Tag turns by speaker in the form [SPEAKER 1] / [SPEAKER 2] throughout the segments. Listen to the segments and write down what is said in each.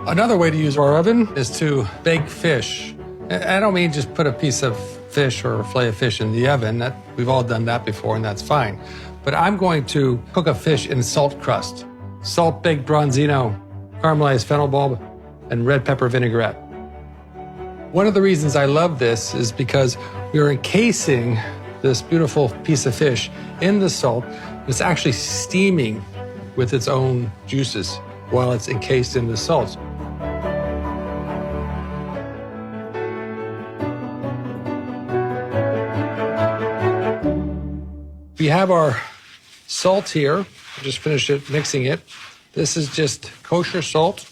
[SPEAKER 1] Another way to use our oven is to bake fish. I don't mean just put a piece of fish or a fillet of fish in the oven. We've all done that before, and that's fine. But I'm going to cook a fish in salt crust. Salt baked bronzino, caramelized fennel bulb, and red pepper vinaigrette. One of the reasons I love this is because we are encasing this beautiful piece of fish in the salt. It's actually steaming with its own juices while it's encased in the salt. We have our salt here. I just finished mixing it. This is just kosher salt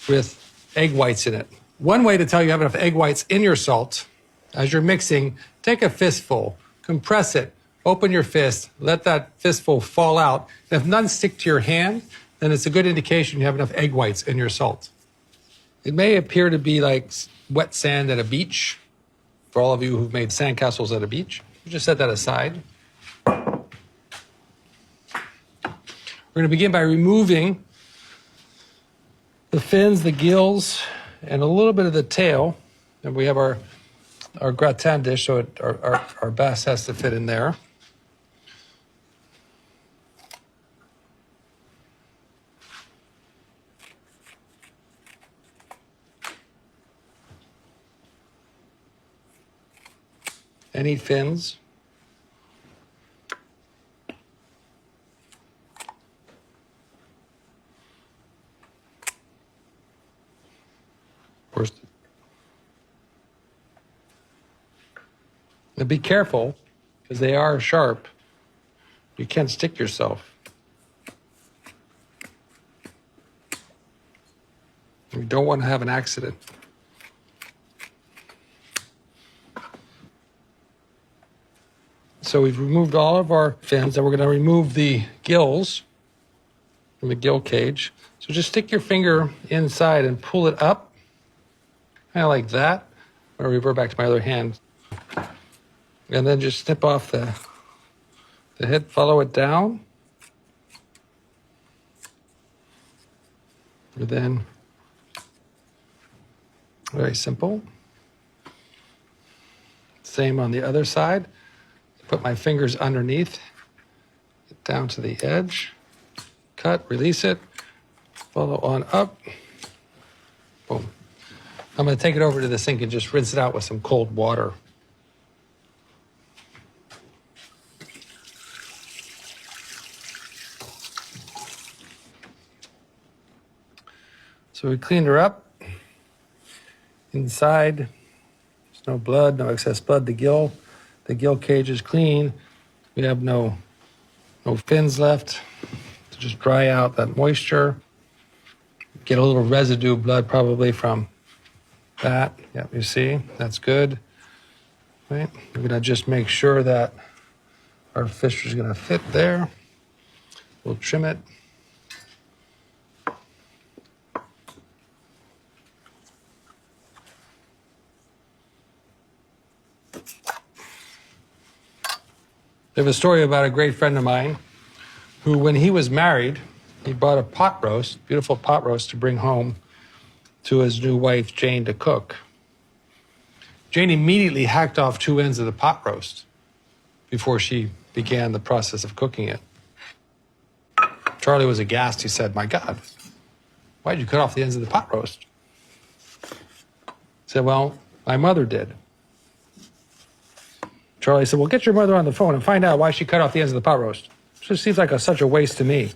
[SPEAKER 1] with egg whites in it. One way to tell you have enough egg whites in your salt, as you're mixing, take a fistful, compress it, open your fist, let that fistful fall out. And if none stick to your hand, then it's a good indication you have enough egg whites in your salt. It may appear to be like wet sand at a beach. For all of you who've made sandcastles at a beach, you just set that aside. We're going to begin by removing the fins, the gills, and a little bit of the tail. And we have our gratin dish, so our bass has to fit in there. Any fins. Now be careful, because they are sharp. You can't stick yourself. You don't want to have an accident. So we've removed all of our fins, and we're going to remove the gills from the gill cage. So just stick your finger inside and pull it up, kind of like that. I'm going to revert back to my other hand. And then just snip off the head, follow it down. And then, very simple. Same on the other side. Put my fingers underneath, get down to the edge, cut, release it, follow on up, boom. I'm going to take it over to the sink and just rinse it out with some cold water. So we cleaned her up. Inside, there's no blood, no excess blood. The gill cage is clean. We have no fins left to just dry out that moisture. Get a little residue blood probably from that. Yeah, you see, that's good. Right? We're gonna just make sure that our fish is gonna fit there. We'll trim it. I have a story about a great friend of mine who, when he was married, he bought a pot roast, beautiful pot roast, to bring home to his new wife, Jane, to cook. Jane immediately hacked off two ends of the pot roast before she began the process of cooking it. Charlie was aghast. He said, "My God, why did you cut off the ends of the pot roast?" He said, "Well, my mother did." Charlie said, "Well, get your mother on the phone and find out why she cut off the ends of the pot roast. It just seems like such a waste to me."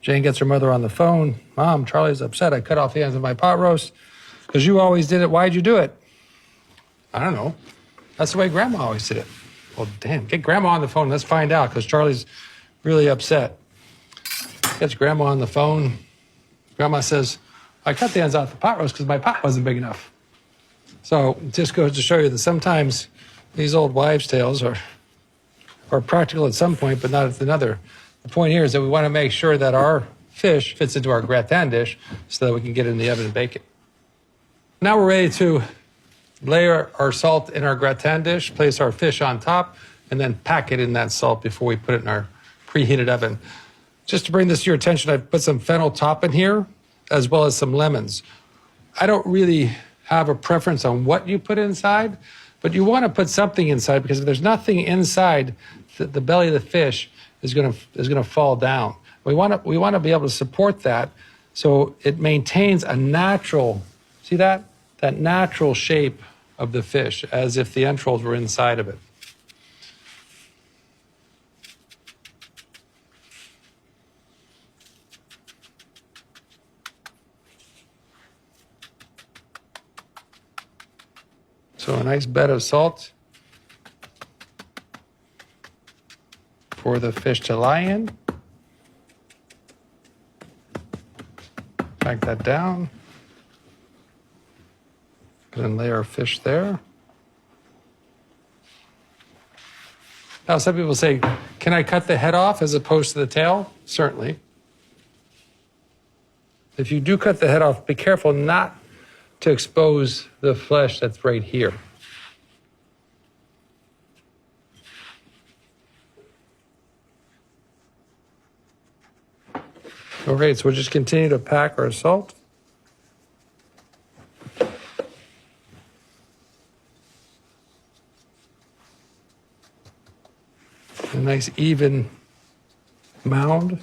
[SPEAKER 1] Jane gets her mother on the phone. "Mom, Charlie's upset. I cut off the ends of my pot roast because you always did it. Why'd you do it?" "I don't know. That's the way Grandma always did it." "Well, damn, get Grandma on the phone. Let's find out, because Charlie's really upset." Gets Grandma on the phone. Grandma says, "I cut the ends off the pot roast because my pot wasn't big enough." So it just goes to show you that sometimes these old wives' tales are practical at some point, but not at another. The point here is that we want to make sure that our fish fits into our gratin dish so that we can get it in the oven and bake it. Now we're ready to layer our salt in our gratin dish, place our fish on top, and then pack it in that salt before we put it in our preheated oven. Just to bring this to your attention, I've put some fennel top in here, as well as some lemons. I don't really have a preference on what you put inside, but you want to put something inside, because if there's nothing inside, the belly of the fish is going to fall down. We want to be able to support that, so it maintains a natural, see that natural shape of the fish, as if the entrails were inside of it. So a nice bed of salt for the fish to lie in. Pack that down. And lay our fish there. Now, some people say, can I cut the head off as opposed to the tail? Certainly. If you do cut the head off, be careful not to expose the flesh that's right here. Okay, so we'll just continue to pack our salt. A nice even mound.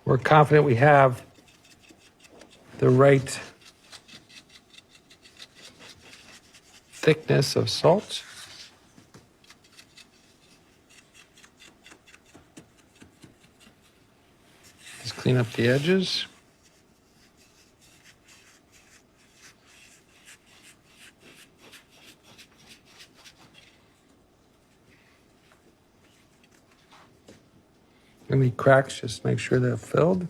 [SPEAKER 1] We're confident we have the right thickness of salt. Just clean up the edges. Any cracks, just make sure they're filled.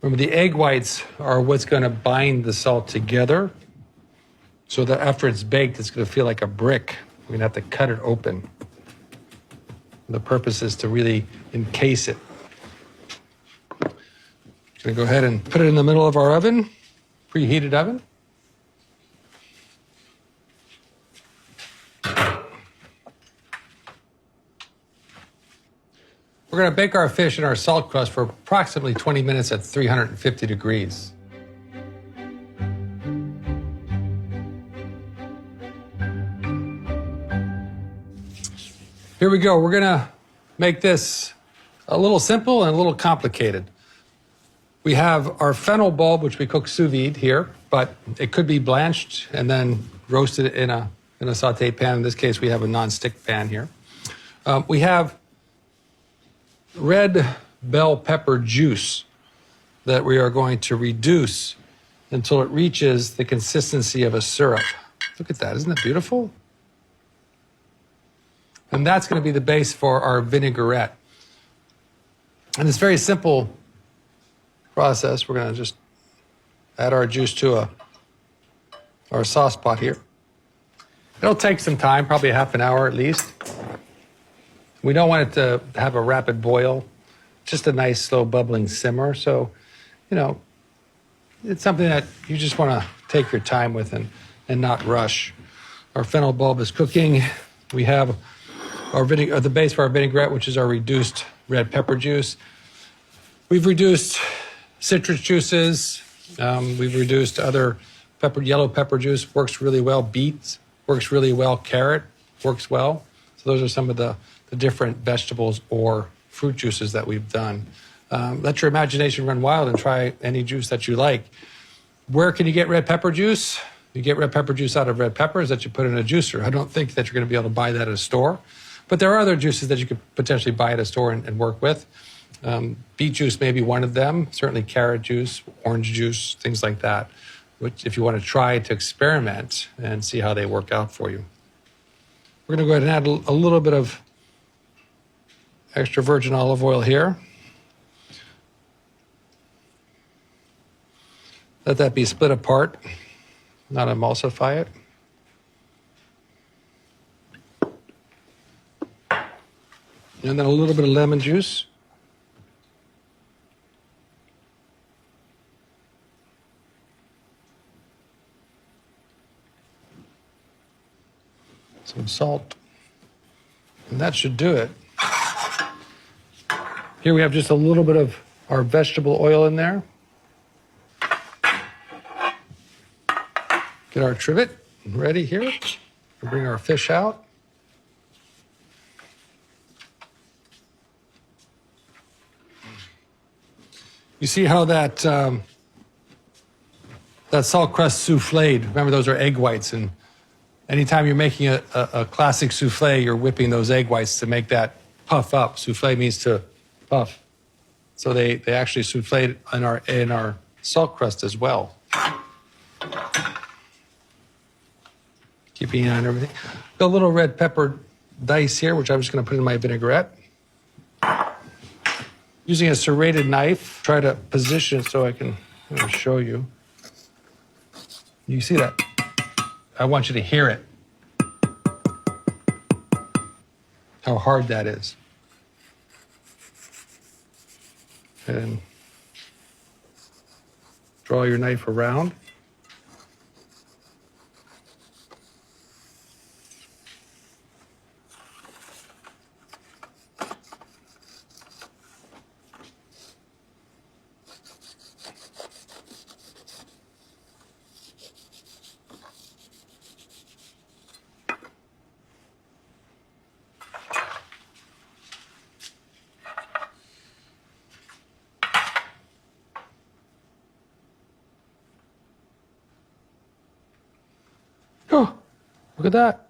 [SPEAKER 1] Remember, the egg whites are what's going to bind the salt together, so that after it's baked, it's going to feel like a brick. We're going to have to cut it open. The purpose is to really encase it. I'm going to go ahead and put it in the middle of our oven, preheated oven. We're going to bake our fish in our salt crust for approximately 20 minutes at 350 degrees. Here we go. We're going to make this a little simple and a little complicated. We have our fennel bulb, which we cook sous vide here, but it could be blanched and then roasted in a saute pan. In this case, we have a non-stick pan here. We have red bell pepper juice that we are going to reduce until it reaches the consistency of a syrup. Look at that, isn't it beautiful? And that's going to be the base for our vinaigrette. And it's a very simple process. We're going to just add our juice to our sauce pot here. It'll take some time, probably a half an hour at least. We don't want it to have a rapid boil, just a nice slow bubbling simmer. So, it's something that you just want to take your time with and not rush. Our fennel bulb is cooking. We have the base for our vinaigrette, which is our reduced red pepper juice. We've reduced citrus juices. We've reduced other yellow pepper juice, works really well. Beets works really well. Carrot works well. So those are some of the different vegetables or fruit juices that we've done. Let your imagination run wild and try any juice that you like. Where can you get red pepper juice? You get red pepper juice out of red peppers that you put in a juicer. I don't think that you're going to be able to buy that at a store, but there are other juices that you could potentially buy at a store and work with. Beet juice may be one of them, certainly carrot juice, orange juice, things like that, which if you want to try to experiment and see how they work out for you. We're going to go ahead and add a little bit of extra virgin olive oil here. Let that be split apart, not emulsify it. And then a little bit of lemon juice. some salt. And that should do it. Here we have just a little bit of our vegetable oil in there. Get our trivet ready here. We'll bring our fish out. You see how that salt crust souffled, remember those are egg whites, and anytime you're making a classic souffle, you're whipping those egg whites to make that puff up. Souffle means to puff. So they actually souffled in our salt crust as well. Keeping an eye on everything. Got a little red pepper dice here, which I'm just going to put in my vinaigrette. Using a serrated knife, try to position it so I can show you. You see that? I want you to hear it. How hard that is. And draw your knife around. Oh, look at that.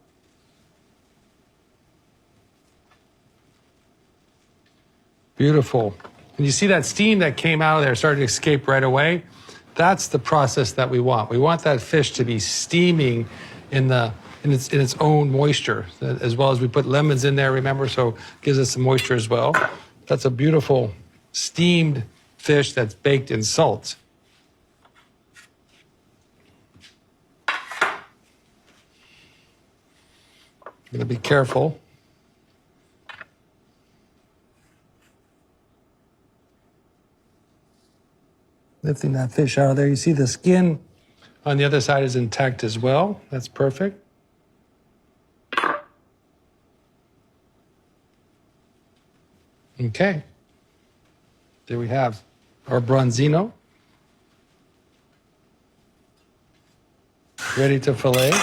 [SPEAKER 1] Beautiful. And you see that steam that came out of there started to escape right away? That's the process that we want. We want that fish to be steaming in its own moisture, as well as we put lemons in there, remember, so it gives us some moisture as well. That's a beautiful steamed fish that's baked in salt. I'm going to be careful. Lifting that fish out of there. You see the skin on the other side is intact as well. That's perfect. Okay. There we have our bronzino. Ready to fillet.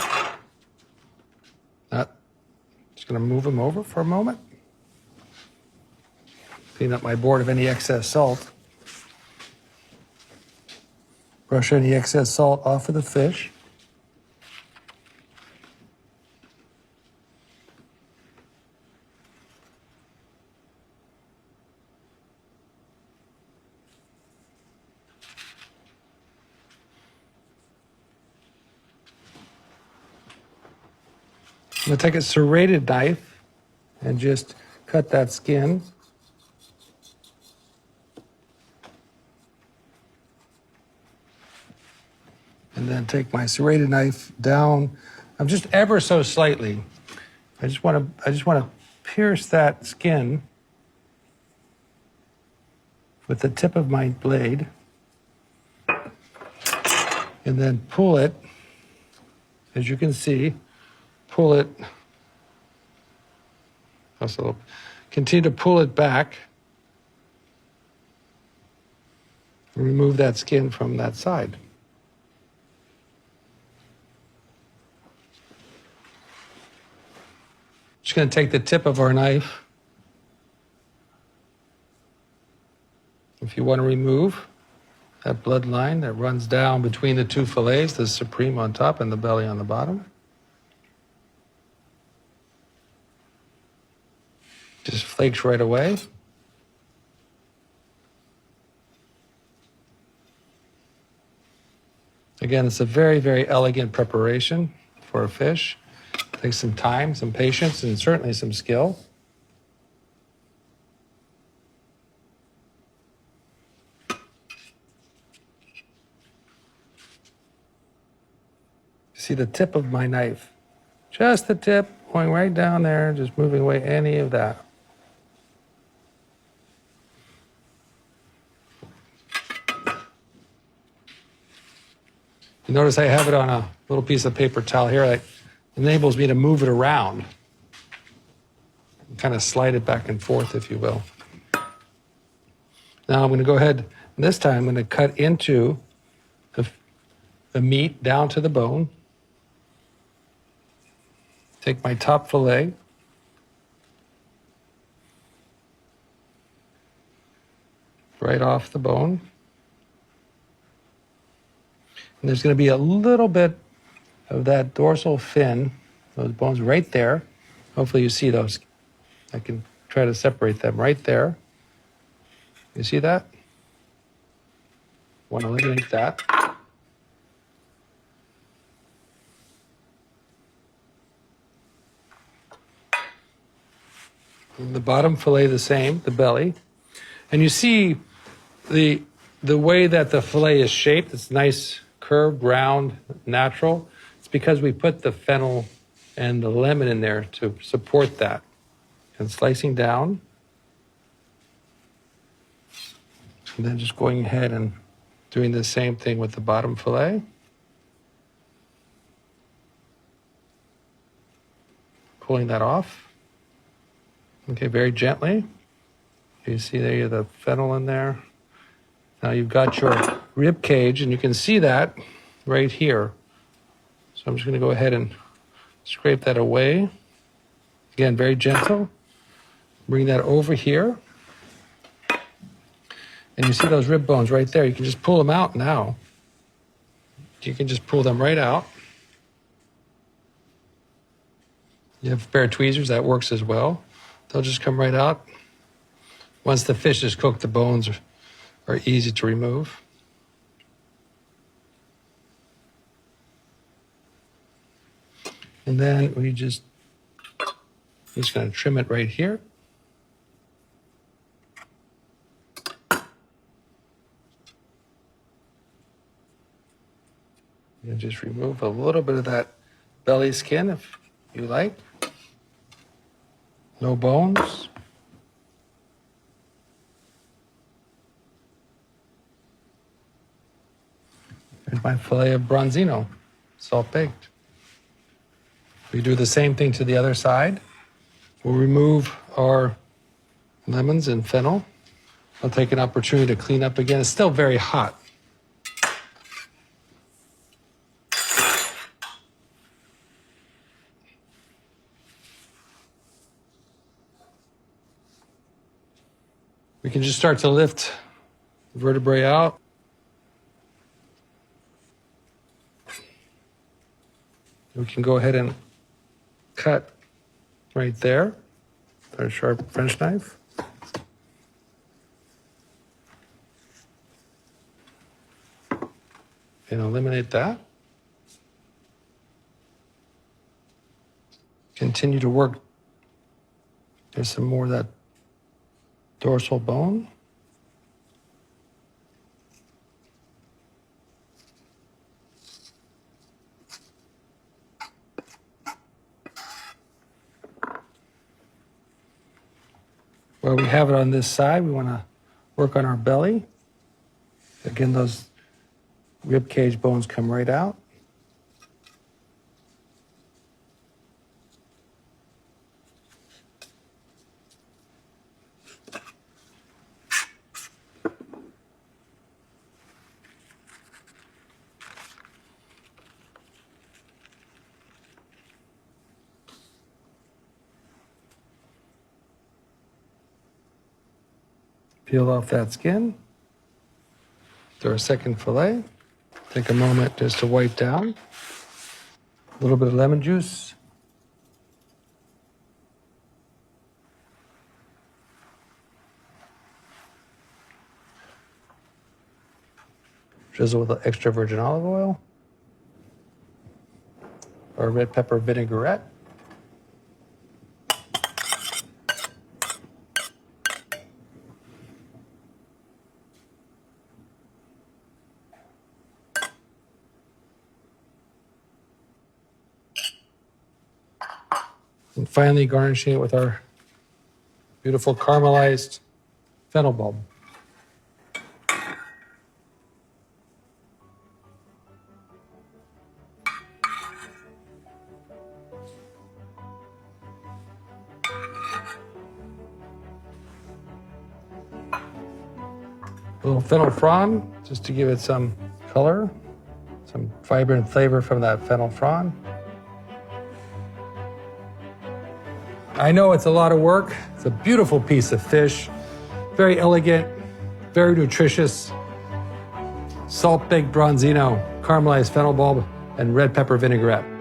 [SPEAKER 1] Just going to move them over for a moment. Clean up my board of any excess salt. Brush any excess salt off of the fish. I'm going to take a serrated knife and just cut that skin. And then take my serrated knife down. I'm just ever so slightly. I just want to pierce that skin with the tip of my blade, and then pull it. As you can see, pull it. Also, continue to pull it back. And remove that skin from that side. Just going to take the tip of our knife. If you want to remove that bloodline that runs down between the two fillets, the supreme on top and the belly on the bottom. Just flakes right away. Again, it's a very, very elegant preparation for a fish. Takes some time, some patience, and certainly some skill. See the tip of my knife. Just the tip, going right down there, just moving away any of that. You notice I have it on a little piece of paper towel here. enables me to move it around. Kind of slide it back and forth, if you will. Now I'm going to go ahead, and this time I'm going to cut into the meat down to the bone. Take my top fillet. Right off the bone. And there's going to be a little bit of that dorsal fin, those bones right there. Hopefully you see those. I can try to separate them right there. You see that? Want to eliminate that. And the bottom fillet the same, the belly. And you see the way that the fillet is shaped. It's nice, curved, round, natural. It's because we put the fennel and the lemon in there to support that. And slicing down. And then just going ahead and doing the same thing with the bottom fillet. Pulling that off. Okay, very gently. You see there, you have the fennel in there. Now you've got your rib cage, and you can see that right here. So I'm just going to go ahead and scrape that away. Again, very gentle. Bring that over here. And you see those rib bones right there. You can just pull them out now. You can just pull them right out. You have a pair of tweezers, that works as well. They'll just come right out. Once the fish is cooked, the bones are easy to remove. And then I'm just going to trim it right here. And just remove a little bit of that belly skin if you like. No bones. Here's my filet of bronzino, salt baked. We do the same thing to the other side. We'll remove our lemons and fennel. I'll take an opportunity to clean up again. It's still very hot. We can just start to lift the vertebrae out. We can go ahead and cut right there with our sharp French knife. And eliminate that. Continue to work. There's some more of that dorsal bone. Where we have it on this side, we want to work on our belly. Again, those rib cage bones come right out. Peel off that skin. Do our second fillet. Take a moment just to wipe down. A little bit of lemon juice. Drizzle with extra virgin olive oil. Or red pepper vinaigrette. And finally garnishing it with our beautiful caramelized fennel bulb. A little fennel frond, just to give it some color, some vibrant flavor from that fennel frond. I know it's a lot of work. It's a beautiful piece of fish, very elegant, very nutritious. Salt baked bronzino, caramelized fennel bulb, and red pepper vinaigrette.